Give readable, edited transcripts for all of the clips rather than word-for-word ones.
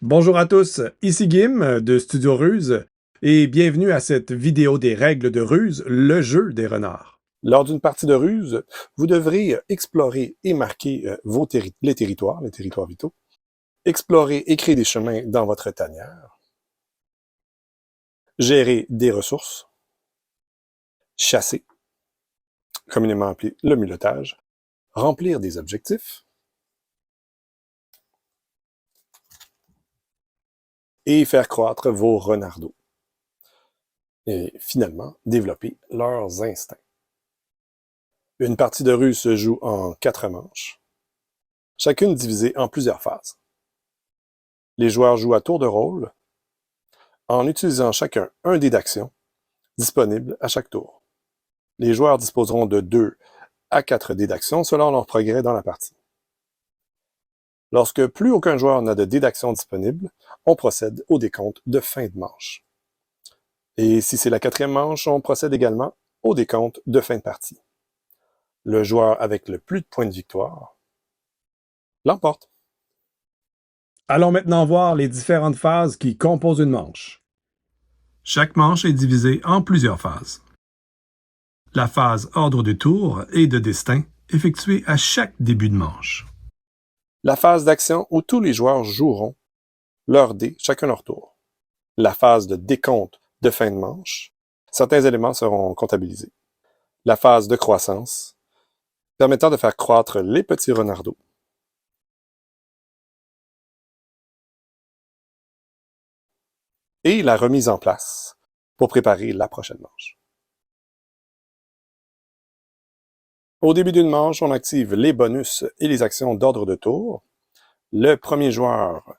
Bonjour à tous, ici Gim de Studio Ruse et bienvenue à cette vidéo des règles de ruse, le jeu des renards. Lors d'une partie de ruse, vous devrez explorer et marquer les territoires vitaux, explorer et créer des chemins dans votre tanière, gérer des ressources, chasser, communément appelé le mulottage, remplir des objectifs et faire croître vos renardeaux. Et finalement, développer leurs instincts. Une partie de ruse se joue en 4 manches, chacune divisée en plusieurs phases. Les joueurs jouent à tour de rôle en utilisant chacun un dé d'action disponible à chaque tour. Les joueurs disposeront de 2 à 4 dés d'action selon leur progrès dans la partie. Lorsque plus aucun joueur n'a de dés d'action disponible, on procède au décompte de fin de manche. Et si c'est la 4e manche, on procède également au décompte de fin de partie. Le joueur avec le plus de points de victoire l'emporte. Allons maintenant voir les différentes phases qui composent une manche. Chaque manche est divisée en plusieurs phases. La phase ordre de tour et de destin effectuée à chaque début de manche. La phase d'action où tous les joueurs joueront leurs dés chacun leur tour. La phase de décompte de fin de manche. Certains éléments seront comptabilisés. La phase de croissance, permettant de faire croître les petits renardeaux. Et la remise en place pour préparer la prochaine manche. Au début d'une manche, on active les bonus et les actions d'ordre de tour. Le premier joueur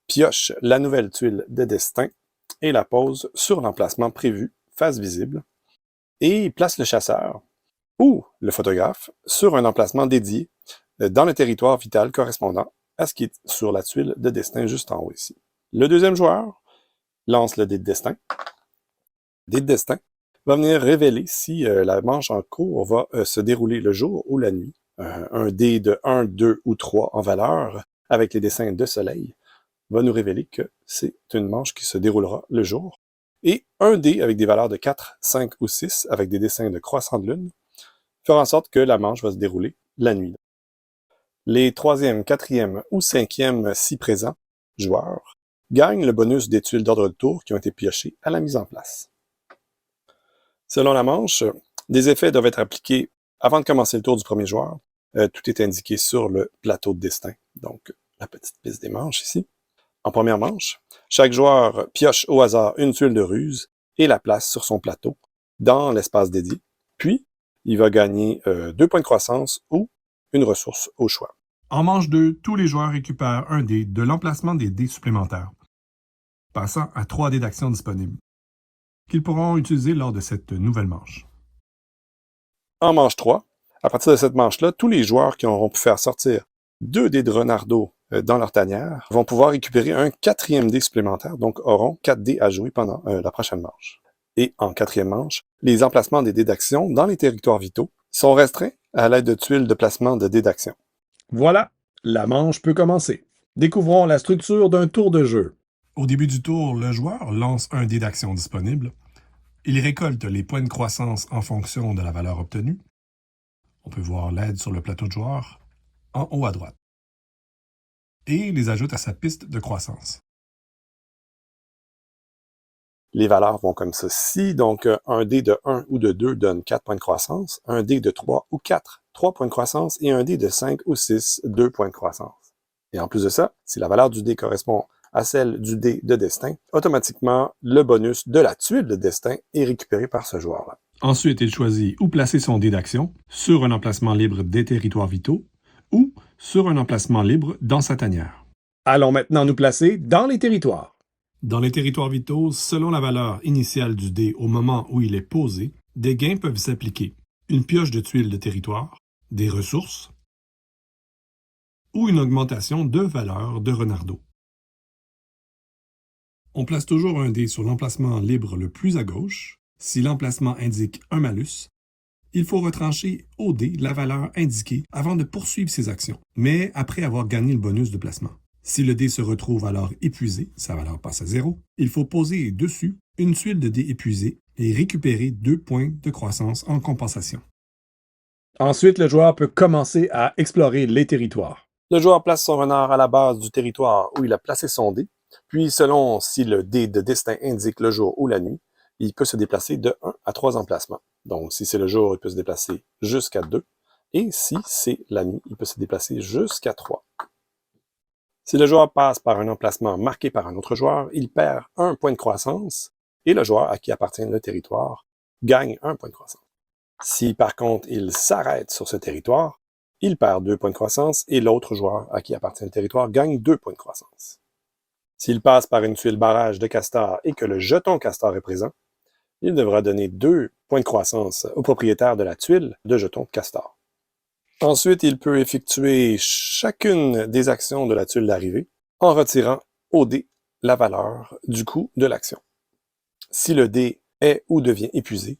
pioche la nouvelle tuile de destin et la pose sur l'emplacement prévu, face visible, et place le chasseur ou le photographe sur un emplacement dédié dans le territoire vital correspondant à ce qui est sur la tuile de destin juste en haut ici. Le deuxième joueur lance le dé de destin. Le dé de destin va venir révéler si la manche en cours va se dérouler le jour ou la nuit. Un dé de 1, 2 ou 3 en valeur avec les dessins de soleil va nous révéler que c'est une manche qui se déroulera le jour. Et un dé avec des valeurs de 4, 5 ou 6 avec des dessins de croissant de lune fera en sorte que la manche va se dérouler la nuit. Les 3e, 4e ou 5e, si présents, joueurs gagnent le bonus des tuiles d'ordre de tour qui ont été piochées à la mise en place. Selon la manche, des effets doivent être appliqués avant de commencer le tour du premier joueur. Tout est indiqué sur le plateau de destin, donc la petite piste des manches ici. En première manche, chaque joueur pioche au hasard une tuile de ruse et la place sur son plateau, dans l'espace dédié. Puis, il va gagner 2 points de croissance ou une ressource au choix. En manche 2, tous les joueurs récupèrent un dé de l'emplacement des dés supplémentaires, passant à 3 dés d'action disponibles, qu'ils pourront utiliser lors de cette nouvelle manche. En manche 3, à partir de cette manche-là, tous les joueurs qui auront pu faire sortir 2 dés de renardeau dans leur tanière vont pouvoir récupérer un 4e dé supplémentaire, donc auront 4 dés à jouer pendant la prochaine manche. Et en 4e manche, les emplacements des dés d'action dans les territoires vitaux sont restreints à l'aide de tuiles de placement de dés d'action. Voilà, la manche peut commencer. Découvrons la structure d'un tour de jeu. Au début du tour, le joueur lance un dé d'action disponible. Il récolte les points de croissance en fonction de la valeur obtenue. On peut voir l'aide sur le plateau de joueur, en haut à droite. Et les ajoute à sa piste de croissance. Les valeurs vont comme ceci, donc un dé de 1 ou de 2 donne 4 points de croissance, un dé de 3 ou 4, 3 points de croissance, et un dé de 5 ou 6, 2 points de croissance. Et en plus de ça, si la valeur du dé correspond à celle du dé de destin, automatiquement, le bonus de la tuile de destin est récupéré par ce joueur-là. Ensuite, il choisit où placer son dé d'action, sur un emplacement libre des territoires vitaux, ou sur un emplacement libre dans sa tanière. Allons maintenant nous placer dans les territoires. Dans les territoires vitaux, selon la valeur initiale du dé au moment où il est posé, des gains peuvent s'appliquer. Une pioche de tuiles de territoire, des ressources, ou une augmentation de valeur de renardeau. On place toujours un dé sur l'emplacement libre le plus à gauche. Si l'emplacement indique un malus, il faut retrancher au dé la valeur indiquée avant de poursuivre ses actions, mais après avoir gagné le bonus de placement. Si le dé se retrouve alors épuisé, sa valeur passe à 0, il faut poser dessus une tuile de dé épuisée et récupérer 2 points de croissance en compensation. Ensuite, le joueur peut commencer à explorer les territoires. Le joueur place son renard à la base du territoire où il a placé son dé, puis selon si le dé de destin indique le jour ou la nuit, il peut se déplacer de 1 à 3 emplacements. Donc, si c'est le jour, il peut se déplacer jusqu'à 2, et si c'est la nuit, il peut se déplacer jusqu'à 3. Si le joueur passe par un emplacement marqué par un autre joueur, il perd 1 point de croissance, et le joueur à qui appartient le territoire gagne 1 point de croissance. Si par contre il s'arrête sur ce territoire, il perd 2 points de croissance et l'autre joueur à qui appartient le territoire gagne 2 points de croissance. S'il passe par une tuile barrage de castor et que le jeton castor est présent, il devra donner 2 points de croissance au propriétaire de la tuile de jeton castor. Ensuite, il peut effectuer chacune des actions de la tuile d'arrivée en retirant au dé la valeur du coût de l'action. Si le dé est ou devient épuisé,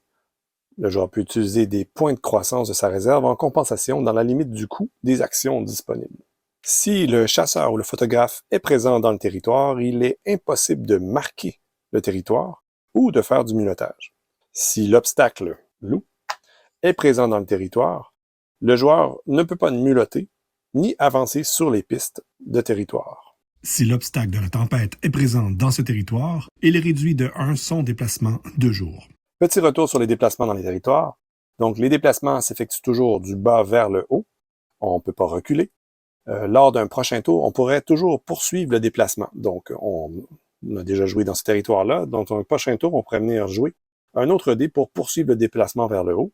le joueur peut utiliser des points de croissance de sa réserve en compensation dans la limite du coût des actions disponibles. Si le chasseur ou le photographe est présent dans le territoire, il est impossible de marquer le territoire ou de faire du minotage. Si l'obstacle, loup, est présent dans le territoire, le joueur ne peut pas muloter ni avancer sur les pistes de territoire. Si l'obstacle de la tempête est présent dans ce territoire, il est réduit de 1 son déplacement de jour. Petit retour sur les déplacements dans les territoires. Donc, les déplacements s'effectuent toujours du bas vers le haut. On ne peut pas reculer. Lors d'un prochain tour, on pourrait toujours poursuivre le déplacement. Donc, on a déjà joué dans ce territoire-là. Donc, dans un prochain tour, on pourrait venir jouer un autre dé pour poursuivre le déplacement vers le haut.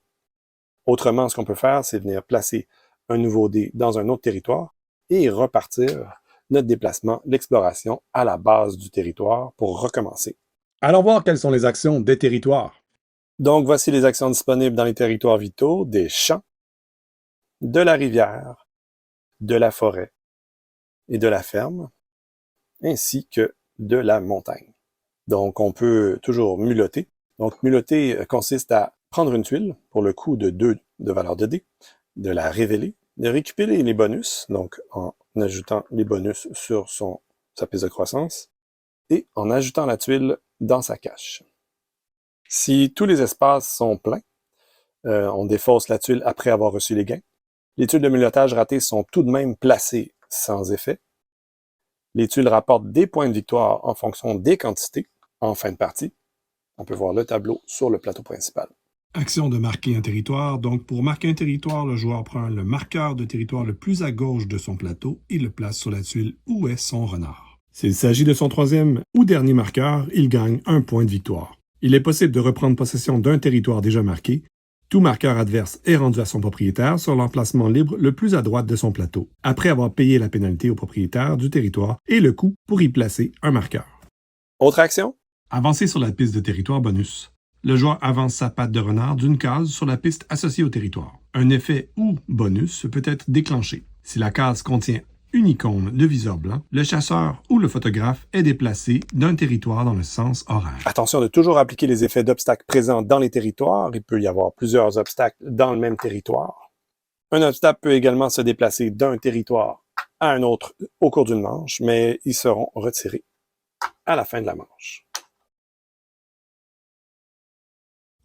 Autrement, ce qu'on peut faire, c'est venir placer un nouveau dé dans un autre territoire et repartir notre déplacement, l'exploration à la base du territoire pour recommencer. Allons voir quelles sont les actions des territoires. Donc, voici les actions disponibles dans les territoires vitaux des champs, de la rivière, de la forêt et de la ferme, ainsi que de la montagne. Donc, on peut toujours muloter. Donc, muloter consiste à prendre une tuile pour le coût de 2 de valeur de dé, de la révéler, de récupérer les bonus, donc en ajoutant les bonus sur sa piste de croissance, et en ajoutant la tuile dans sa cache. Si tous les espaces sont pleins, on défausse la tuile après avoir reçu les gains. Les tuiles de mulotage ratées sont tout de même placées sans effet. Les tuiles rapportent des points de victoire en fonction des quantités en fin de partie. On peut voir le tableau sur le plateau principal. Action de marquer un territoire. Donc, pour marquer un territoire, le joueur prend le marqueur de territoire le plus à gauche de son plateau et le place sur la tuile où est son renard. S'il s'agit de son troisième ou dernier marqueur, il gagne 1 point de victoire. Il est possible de reprendre possession d'un territoire déjà marqué. Tout marqueur adverse est rendu à son propriétaire sur l'emplacement libre le plus à droite de son plateau, après avoir payé la pénalité au propriétaire du territoire et le coût pour y placer un marqueur. Autre action? Avancer sur la piste de territoire bonus. Le joueur avance sa patte de renard d'une case sur la piste associée au territoire. Un effet ou bonus peut être déclenché. Si la case contient une icône de viseur blanc, le chasseur ou le photographe est déplacé d'un territoire dans le sens horaire. Attention de toujours appliquer les effets d'obstacles présents dans les territoires. Il peut y avoir plusieurs obstacles dans le même territoire. Un obstacle peut également se déplacer d'un territoire à un autre au cours d'une manche, mais ils seront retirés à la fin de la manche.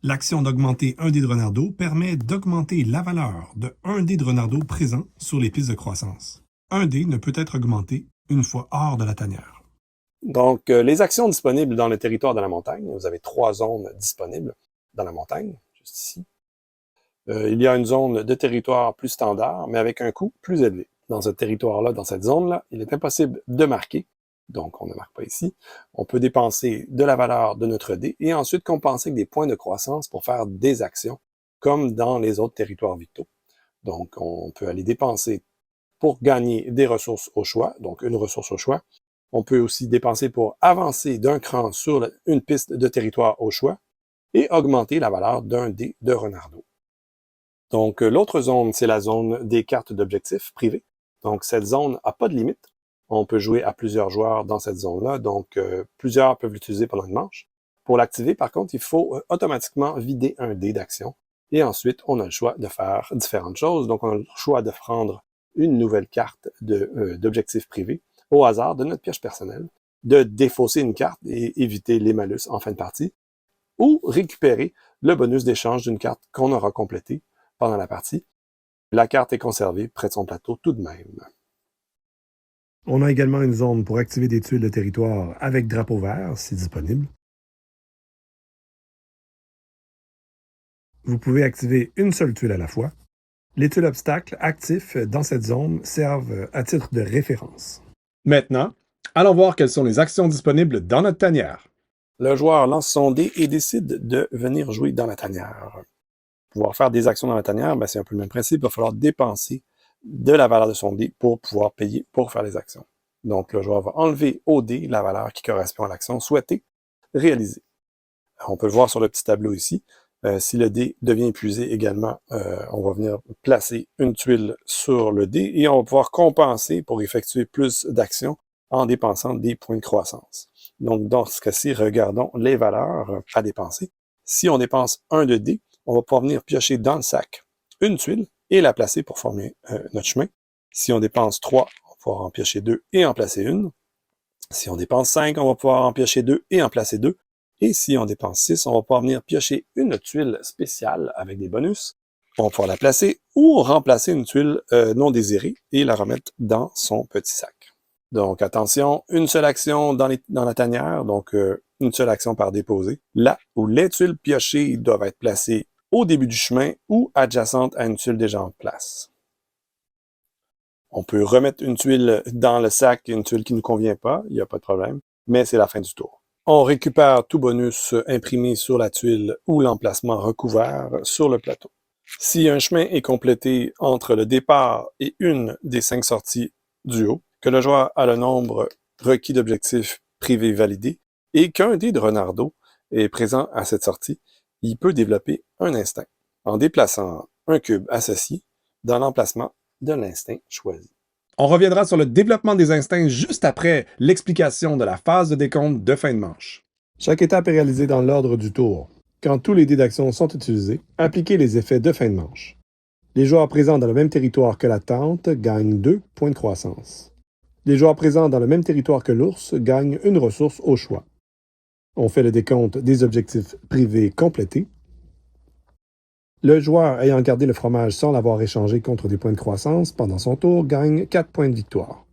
L'action d'augmenter un dé de renardeau permet d'augmenter la valeur de un dé de renardeau présent sur les pistes de croissance. Un dé ne peut être augmenté une fois hors de la tanière. Donc, les actions disponibles dans le territoire de la montagne, vous avez 3 zones disponibles dans la montagne, juste ici. Il y a une zone de territoire plus standard, mais avec un coût plus élevé. Dans ce territoire-là, dans cette zone-là, il est impossible de marquer, donc on ne marque pas ici. On peut dépenser de la valeur de notre dé et ensuite compenser avec des points de croissance pour faire des actions, comme dans les autres territoires vitaux. Donc, on peut aller dépenser pour gagner des ressources au choix, donc une ressource au choix. On peut aussi dépenser pour avancer d'un cran sur une piste de territoire au choix et augmenter la valeur d'un dé de renardeau. Donc, l'autre zone, c'est la zone des cartes d'objectifs privés. Donc, cette zone n'a pas de limite. On peut jouer à plusieurs joueurs dans cette zone-là, donc plusieurs peuvent l'utiliser pendant une manche. Pour l'activer, par contre, il faut automatiquement vider un dé d'action. Et ensuite, on a le choix de faire différentes choses. Donc, on a le choix de prendre une nouvelle carte d'objectif privé au hasard de notre pioche personnelle, de défausser une carte et éviter les malus en fin de partie, ou récupérer le bonus d'échange d'une carte qu'on aura complétée pendant la partie. La carte est conservée près de son plateau tout de même. On a également une zone pour activer des tuiles de territoire avec drapeau vert, si disponible. Vous pouvez activer une seule tuile à la fois. Les tuiles obstacles actifs dans cette zone servent à titre de référence. Maintenant, allons voir quelles sont les actions disponibles dans notre tanière. Le joueur lance son dé et décide de venir jouer dans la tanière. Pouvoir faire des actions dans la tanière, c'est un peu le même principe. Il va falloir dépenser de la valeur de son dé pour pouvoir payer pour faire les actions. Donc, le joueur va enlever au dé la valeur qui correspond à l'action souhaitée réaliser. On peut le voir sur le petit tableau ici. Si le dé devient épuisé également, on va venir placer une tuile sur le dé et on va pouvoir compenser pour effectuer plus d'actions en dépensant des points de croissance. Donc, dans ce cas-ci, regardons les valeurs à dépenser. Si on dépense 1 de dé, on va pouvoir venir piocher dans le sac une tuile et la placer pour former notre chemin. Si on dépense 3, on va pouvoir en piocher 2 et en placer une. Si on dépense 5, on va pouvoir en piocher 2 et en placer 2. Et si on dépense 6, on va pouvoir venir piocher une tuile spéciale avec des bonus. On va pouvoir la placer ou remplacer une tuile non désirée et la remettre dans son petit sac. Donc attention, une seule action dans la tanière, donc une seule action par déposé. Là où les tuiles piochées doivent être placées au début du chemin ou adjacentes à une tuile déjà en place. On peut remettre une tuile dans le sac, une tuile qui ne nous convient pas, il n'y a pas de problème, mais c'est la fin du tour. On récupère tout bonus imprimé sur la tuile ou l'emplacement recouvert sur le plateau. Si un chemin est complété entre le départ et une des 5 sorties du haut, que le joueur a le nombre requis d'objectifs privés validés et qu'un dé de Renardo est présent à cette sortie, il peut développer un instinct en déplaçant un cube associé dans l'emplacement de l'instinct choisi. On reviendra sur le développement des instincts juste après l'explication de la phase de décompte de fin de manche. Chaque étape est réalisée dans l'ordre du tour. Quand tous les dés d'action sont utilisés, appliquez les effets de fin de manche. Les joueurs présents dans le même territoire que la tente gagnent 2 points de croissance. Les joueurs présents dans le même territoire que l'ours gagnent une ressource au choix. On fait le décompte des objectifs privés complétés. Le joueur ayant gardé le fromage sans l'avoir échangé contre des points de croissance pendant son tour gagne 4 points de victoire.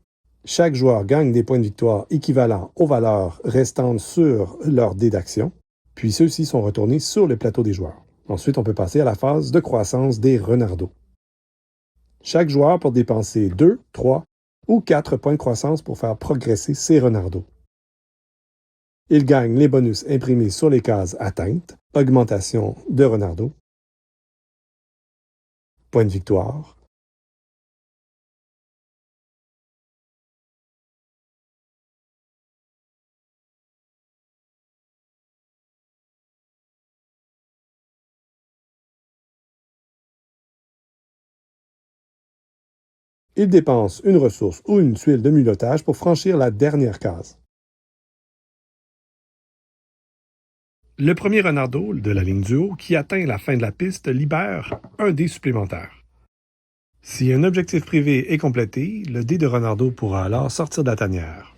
Chaque joueur gagne des points de victoire équivalents aux valeurs restantes sur leur dé d'action, puis ceux-ci sont retournés sur le plateau des joueurs. Ensuite, on peut passer à la phase de croissance des renardos. Chaque joueur peut dépenser 2, 3 ou 4 points de croissance pour faire progresser ses renardos. Il gagne les bonus imprimés sur les cases atteintes, augmentation de renardos, point de victoire, il dépense une ressource ou une tuile de mulottage pour franchir la dernière case. Le premier renardo de la ligne du haut qui atteint la fin de la piste libère un dé supplémentaire. Si un objectif privé est complété, le dé de renardo pourra alors sortir de la tanière.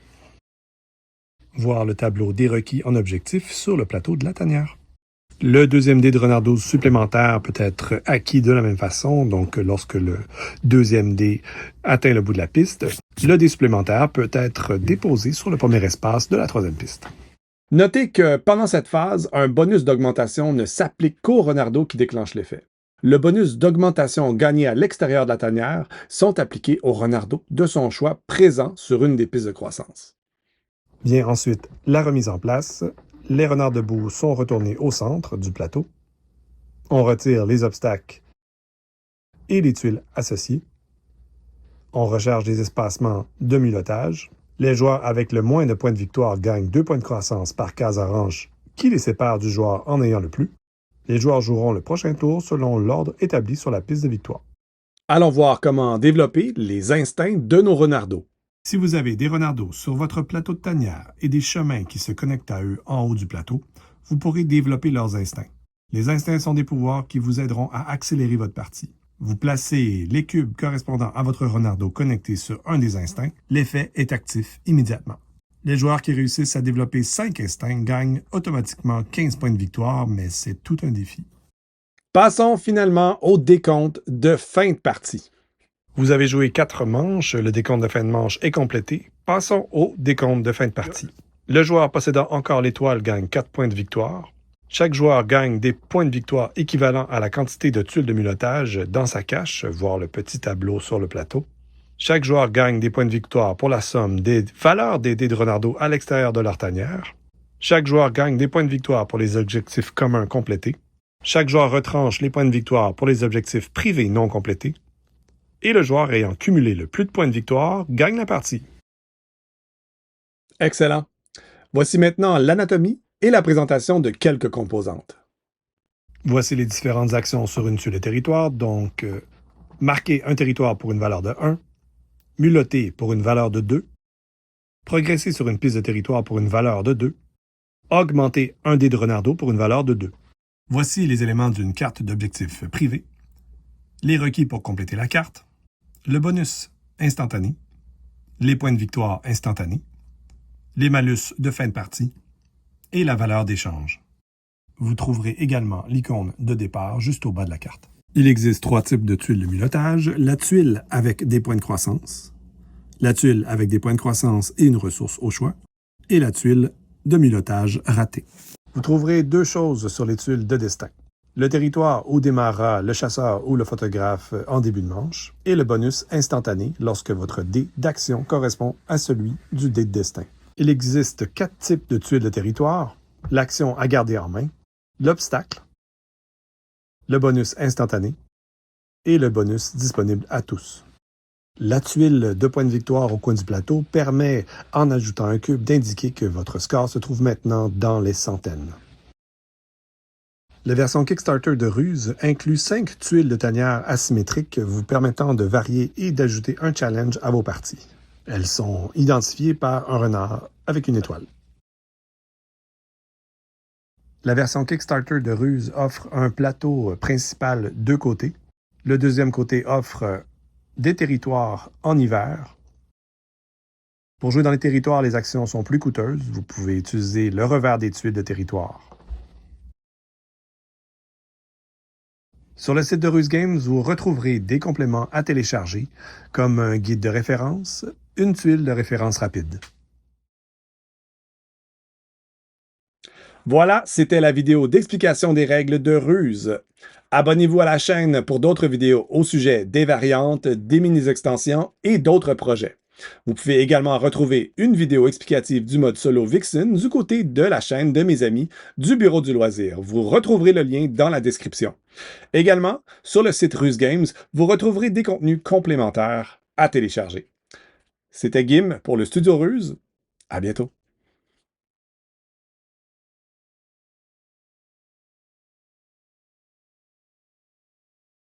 Voir le tableau des requis en objectif sur le plateau de la tanière. Le deuxième dé de renardo supplémentaire peut être acquis de la même façon, donc lorsque le deuxième dé atteint le bout de la piste, le dé supplémentaire peut être déposé sur le premier espace de la troisième piste. Notez que pendant cette phase, un bonus d'augmentation ne s'applique qu'au renardo qui déclenche l'effet. Le bonus d'augmentation gagné à l'extérieur de la tanière sont appliqués au renardo de son choix présent sur une des pistes de croissance. Vient ensuite la remise en place. Les renards debout sont retournés au centre du plateau. On retire les obstacles et les tuiles associées. On recharge les espacements de mulottage. Les joueurs avec le moins de points de victoire gagnent 2 points de croissance par case orange qui les sépare du joueur en ayant le plus. Les joueurs joueront le prochain tour selon l'ordre établi sur la piste de victoire. Allons voir comment développer les instincts de nos renardos. Si vous avez des renardos sur votre plateau de tanière et des chemins qui se connectent à eux en haut du plateau, vous pourrez développer leurs instincts. Les instincts sont des pouvoirs qui vous aideront à accélérer votre partie. Vous placez les cubes correspondant à votre Renardo connectés sur un des instincts, l'effet est actif immédiatement. Les joueurs qui réussissent à développer 5 instincts gagnent automatiquement 15 points de victoire, mais c'est tout un défi. Passons finalement au décompte de fin de partie. Vous avez joué 4 manches, le décompte de fin de manche est complété. Passons au décompte de fin de partie. Le joueur possédant encore l'étoile gagne 4 points de victoire. Chaque joueur gagne des points de victoire équivalents à la quantité de tuiles de mulottage dans sa cache, voir le petit tableau sur le plateau. Chaque joueur gagne des points de victoire pour la somme des valeurs des dés de Renardo à l'extérieur de leur tanière. Chaque joueur gagne des points de victoire pour les objectifs communs complétés. Chaque joueur retranche les points de victoire pour les objectifs privés non complétés. Et le joueur ayant cumulé le plus de points de victoire gagne la partie. Excellent. Voici maintenant l'anatomie et la présentation de quelques composantes. Voici les différentes actions sur une tuile de territoire, donc marquer un territoire pour une valeur de 1, mulotter pour une valeur de 2, progresser sur une piste de territoire pour une valeur de 2, augmenter un dé de Renardo pour une valeur de 2. Voici les éléments d'une carte d'objectif privé, les requis pour compléter la carte, le bonus instantané, les points de victoire instantanés, les malus de fin de partie et la valeur d'échange. Vous trouverez également l'icône de départ juste au bas de la carte. Il existe 3 types de tuiles de mulottage, la tuile avec des points de croissance, la tuile avec des points de croissance et une ressource au choix, et la tuile de mulottage ratée. Vous trouverez 2 choses sur les tuiles de destin. Le territoire où démarrera le chasseur ou le photographe en début de manche, et le bonus instantané lorsque votre dé d'action correspond à celui du dé de destin. Il existe 4 types de tuiles de territoire, l'action à garder en main, l'obstacle, le bonus instantané et le bonus disponible à tous. La tuile de points de victoire au coin du plateau permet, en ajoutant un cube, d'indiquer que votre score se trouve maintenant dans les centaines. La version Kickstarter de Ruse inclut 5 tuiles de tanière asymétriques vous permettant de varier et d'ajouter un challenge à vos parties. Elles sont identifiées par un renard avec une étoile. La version Kickstarter de Ruse offre un plateau principal 2 côtés. Le deuxième côté offre des territoires en hiver. Pour jouer dans les territoires, les actions sont plus coûteuses. Vous pouvez utiliser le revers des tuiles de territoire. Sur le site de Ruse Games, vous retrouverez des compléments à télécharger, comme un guide de référence, une tuile de référence rapide. Voilà, c'était la vidéo d'explication des règles de Ruse. Abonnez-vous à la chaîne pour d'autres vidéos au sujet des variantes, des mini-extensions et d'autres projets. Vous pouvez également retrouver une vidéo explicative du mode solo Vixen du côté de la chaîne de mes amis du Bureau du loisir. Vous retrouverez le lien dans la description. Également, sur le site Ruse Games, vous retrouverez des contenus complémentaires à télécharger. C'était Gim pour le Studio Ruse. À bientôt.